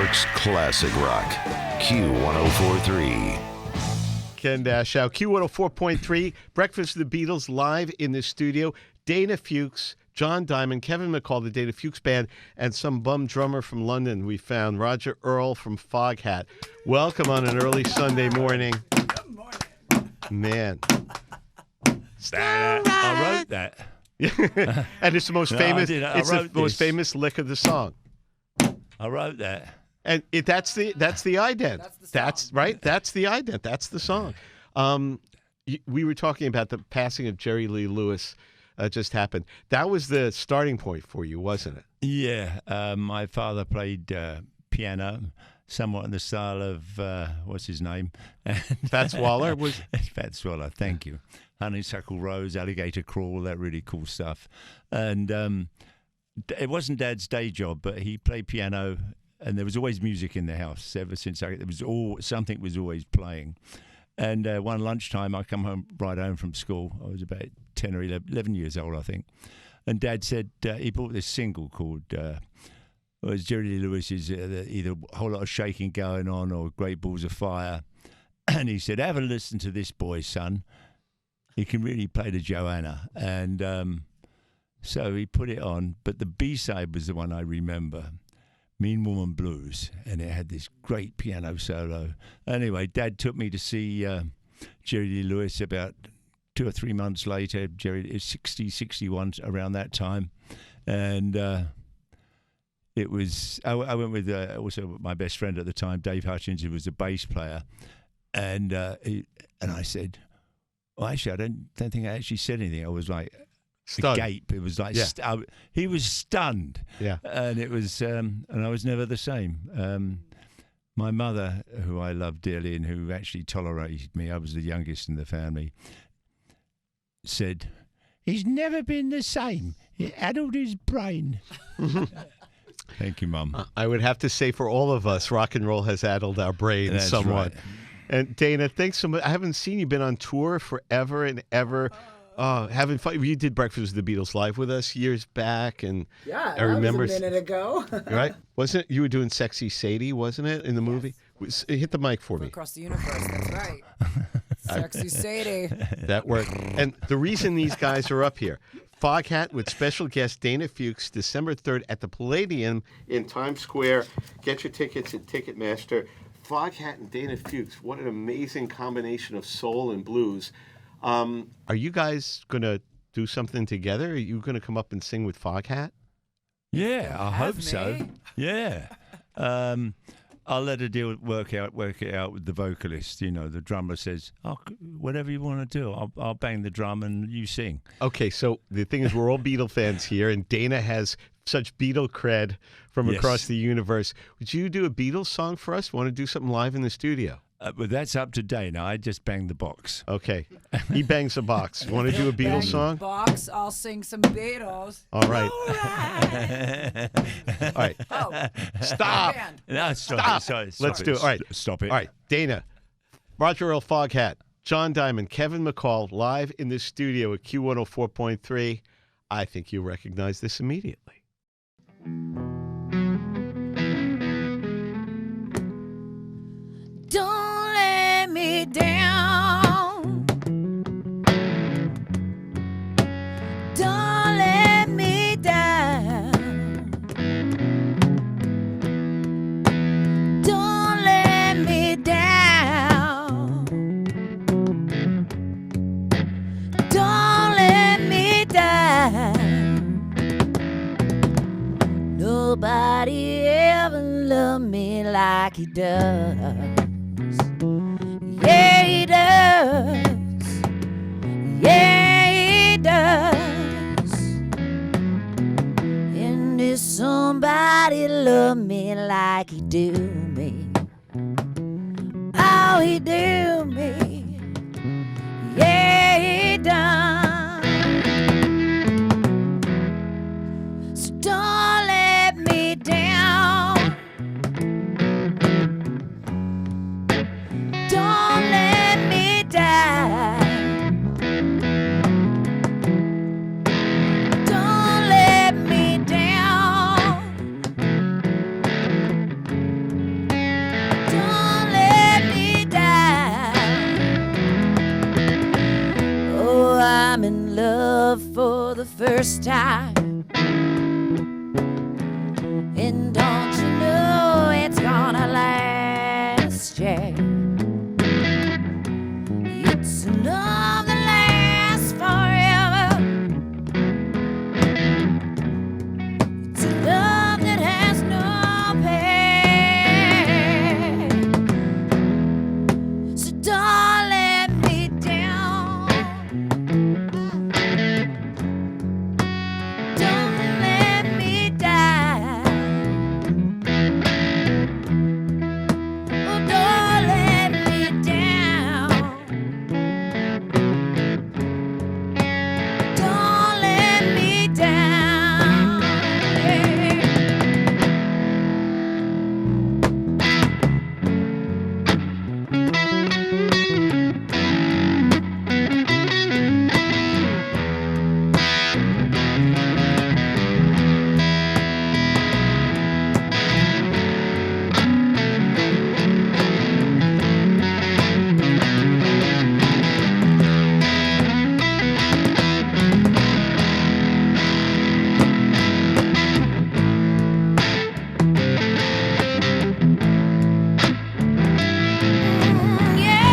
York's classic rock. Q1043. Ken Dashow, Q104.3, Breakfast of the Beatles, live in the studio. Dana Fuchs, John Diamond, Kevin McCall, the Dana Fuchs Band, and some bum drummer from London we found, Roger Earl from Foghat. Welcome on an early Sunday morning. Good morning. Man. I wrote that. And it's the most famous. It's the most famous lick of the song. I wrote that. And that's the ident. That's right. That's the ident. That's the song. We were talking about the passing of Jerry Lee Lewis. Just happened. That was the starting point for you, wasn't it? Yeah. My father played piano, somewhat in the style of what's his name? Fats Waller was. Fats Waller. Thank you. Honeysuckle Rose, Alligator Crawl, that really cool stuff. And it wasn't Dad's day job, but he played piano. And there was always music in the house ever since. Something was always playing. And one lunchtime, I come right home from school. I was about 10 or 11 years old, I think. And Dad said he bought this single called was Jerry Lee Lewis's either A Whole Lot of Shaking Going On or Great Balls of Fire. And he said, have a listen to this boy, son. He can really play the Joanna. And so he put it on. But the B-side was the one I remember. Mean Woman Blues, and it had this great piano solo. Anyway, Dad took me to see Jerry Lee Lewis about 2 or 3 months later. Jerry is 60, 61, around that time. And it was, I went with also my best friend at the time, Dave Hutchins, who was a bass player. And I said, well, actually, I don't think I actually said anything. I was like, Stunned. Gape. It was like Yeah. he was stunned. Yeah. And it was, and I was never the same. My mother, who I love dearly and who actually tolerated me, I was the youngest in the family, said, "He's never been the same. He addled his brain." Thank you, Mum. I would have to say for all of us, rock and roll has addled our brains That's somewhat. right. And Dana, thanks so much. I haven't seen you been on tour forever and ever. Having fun. You did Breakfast with the Beatles live with us years back, and Yeah, I remember that was a minute ago. right? Wasn't it? You were doing "Sexy Sadie," wasn't it, in the movie? Hit the mic for me. Across the universe, that's right. Sexy Sadie. That worked. And the reason these guys are up here, Foghat with special guest Dana Fuchs, December 3rd at the Palladium in Times Square. Get your tickets at Ticketmaster. Foghat and Dana Fuchs, what an amazing combination of soul and blues. Are you guys going to do something together? Are you going to come up and sing with Foghat? Yeah, I hope me. so. Yeah. I'll let a deal work it out with the vocalist. You know, the drummer says, "Oh, whatever you want to do, I'll bang the drum and you sing." Okay, so the thing is, we're all Beatle fans here, and Dana has such Beatle cred from Yes. across the universe. Would you do a Beatles song for us? Want to do something live in the studio? But that's up to Dana. I just bang the box. Okay. He bangs a box. Want to do a Beatles song? Box, I'll sing some Beatles. All right. All right. Oh, Stop. band. No, Stop. Sorry, Let's do it. All right. Stop it. All right. Dana, Roger Earl, Foghat, John Diamond, Kevin McCall, live in the studio at Q104.3. I think you'll recognize this immediately. Don't let me down. Don't let me down. Don't let me down. Don't let me down. Nobody ever loved me like he does. Yeah, he does. Yeah, he does. And if somebody love me like he do me, oh, he do me. Yeah, he does. So don't let me down. Don't let me down. Don't let me down. first time. And don't you know it's gonna last, yeah. It's a love that lasts forever. It's a love that has no pain. So don't let me down. Don't let me die. Oh, don't let me down. Don't let me down. Yeah.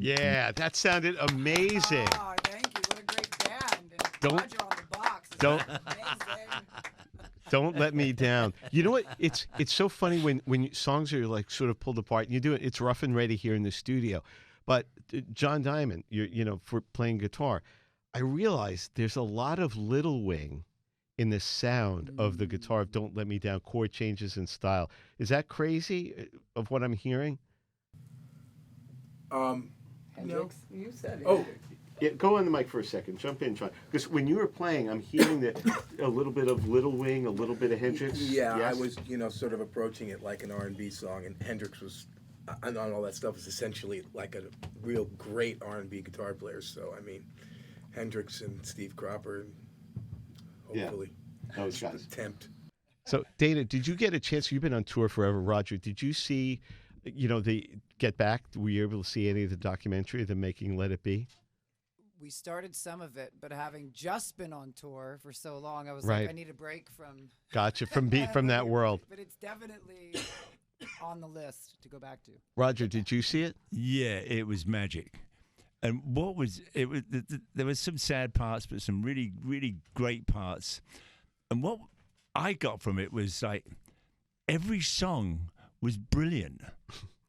Yeah, that sounded amazing. Oh, thank you. What a great band. And Don't- Roger on the box. It's don't- amazing. Don't let me down. You know what? It's so funny when songs are like sort of pulled apart. And you do it. It's rough and ready here in the studio, but John Diamond, for playing guitar, I realized there's a lot of Little Wing in the sound of the guitar of "Don't Let Me Down." Chord changes and style. Is that crazy of what I'm hearing? Hendrix, you said it. Oh, yeah, go on the mic for a second. Jump in, John. Because when you were playing, I'm hearing a little bit of Little Wing, a little bit of Hendrix. Yeah, Yes? I was, sort of approaching it like an R&B song, and Hendrix was, and all that stuff was essentially like a real great R&B guitar player. So, I mean, Hendrix and Steve Cropper, and hopefully, Those guys. tempt. So, Dana, did you get a chance? You've been on tour forever, Roger. Did you see, the Get Back? Were you able to see any of the documentary, the making Let It Be? We started some of it, but having just been on tour for so long, I was Right. like, I need a break from Gotcha. From that world. But it's definitely on the list to go back to. Roger, did you see it? Yeah, it was magic. And what was it? Was there was some sad parts, but some really, really great parts. And what I got from it was like every song was brilliant.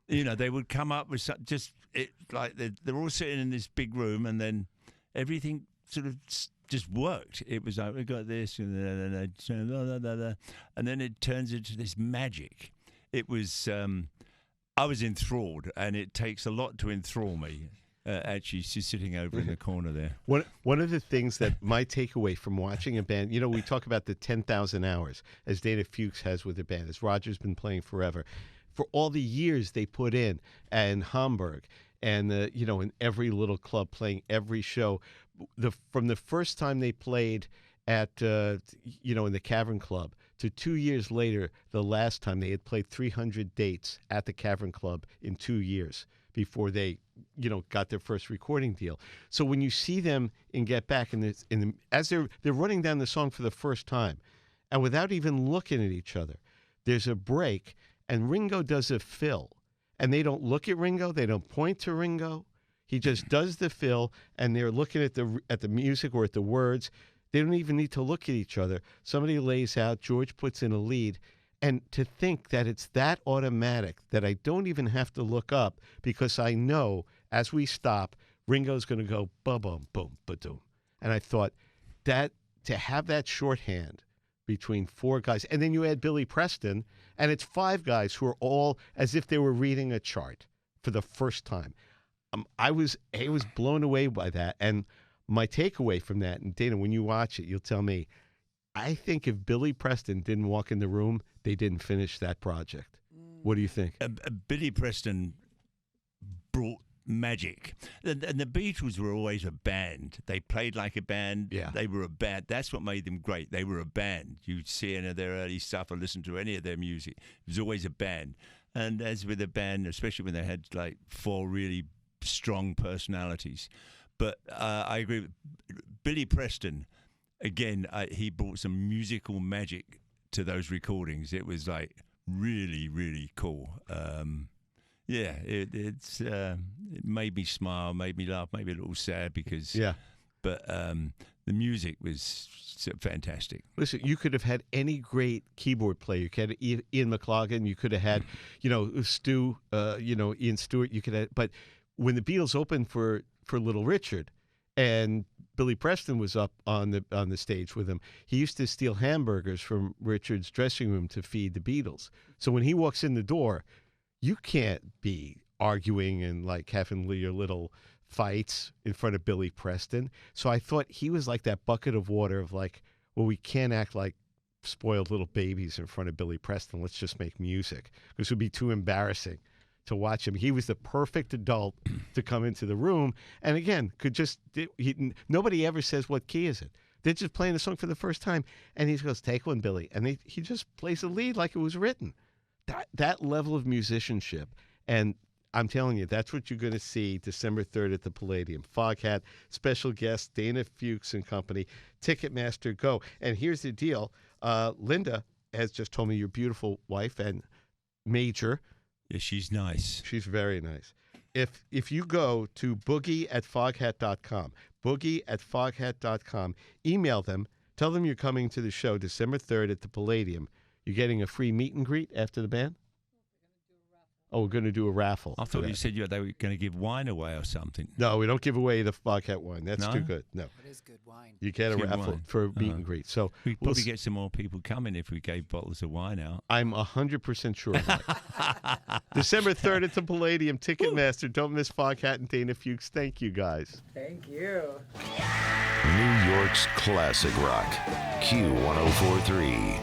They would come up with they're all sitting in this big room, and then everything sort of just worked. It was like, we got this, and then it turns into this magic. It was, I was enthralled, and it takes a lot to enthrall me. Actually, she's sitting over in the corner there. One of the things that my takeaway from watching a band, we talk about the 10,000 hours, as Dana Fuchs has with the band, as Roger's been playing forever. For all the years they put in, and Hamburg, and in every little club, playing every show, from the first time they played at in the Cavern Club to 2 years later, the last time they had played 300 dates at the Cavern Club in 2 years before they got their first recording deal. So when you see them in Get Back, as they're running down the song for the first time, and without even looking at each other, there's a break, and Ringo does a fill. And they don't look at Ringo. They don't point to Ringo. He just does the fill, and they're looking at the music or at the words. They don't even need to look at each other. Somebody lays out. George puts in a lead. And to think that it's that automatic that I don't even have to look up, because I know as we stop, Ringo's going to go ba-bum, boom, ba-doom. And I thought that to have that shorthand between 4 guys, and then you add Billy Preston, and it's 5 guys who are all as if they were reading a chart for the first time. I was blown away by that, and my takeaway from that, and Dana, when you watch it, you'll tell me, I think if Billy Preston didn't walk in the room, they didn't finish that project. What do you think? Billy Preston brought magic. And the Beatles were always a band. They played like a band. Yeah. They were a band. That's what made them great. They were a band. You'd see any of their early stuff or listen to any of their music. It was always a band. And as with a band, especially when they had like 4 really strong personalities. But I agree with Billy Preston. Again, he brought some musical magic to those recordings. It was like really, really cool. It made me smile, made me laugh, made me a little sad because. Yeah. But the music was fantastic. Listen, you could have had any great keyboard player. You could have Ian McLaughlin. You could have had, Ian Stewart. You could have, but when the Beatles opened for Little Richard, and Billy Preston was up on the stage with him, he used to steal hamburgers from Richard's dressing room to feed the Beatles. So when he walks in the door, you can't be arguing and like having your little fights in front of Billy Preston. So I thought he was like that bucket of water of like, well, we can't act like spoiled little babies in front of Billy Preston. Let's just make music, because it would be too embarrassing to watch him. He was the perfect adult to come into the room. And again, nobody ever says, what key is it? They're just playing the song for the first time. And he goes, take one, Billy. And he just plays the lead like it was written. That level of musicianship. And I'm telling you, that's what you're going to see December 3rd at the Palladium. Foghat, special guest, Dana Fuchs and company, Ticketmaster, go. And here's the deal. Linda has just told me your beautiful wife and Major. Yeah, she's nice. She's very nice. If you go to boogie@foghat.com, boogie@foghat.com, email them, tell them you're coming to the show December 3rd at the Palladium. You're getting a free meet and greet after the band? Oh, we're going to do a raffle. I thought you said they were going to give wine away or something. No, we don't give away the Foghat wine. That's too good. No. It is good wine. You get a raffle for a meet and greet. So we'd probably get some more people coming if we gave bottles of wine out. I'm 100% sure of that. December 3rd at the Palladium, Ticketmaster. Don't miss Foghat and Dana Fuchs. Thank you, guys. Thank you. New York's classic rock, Q1043.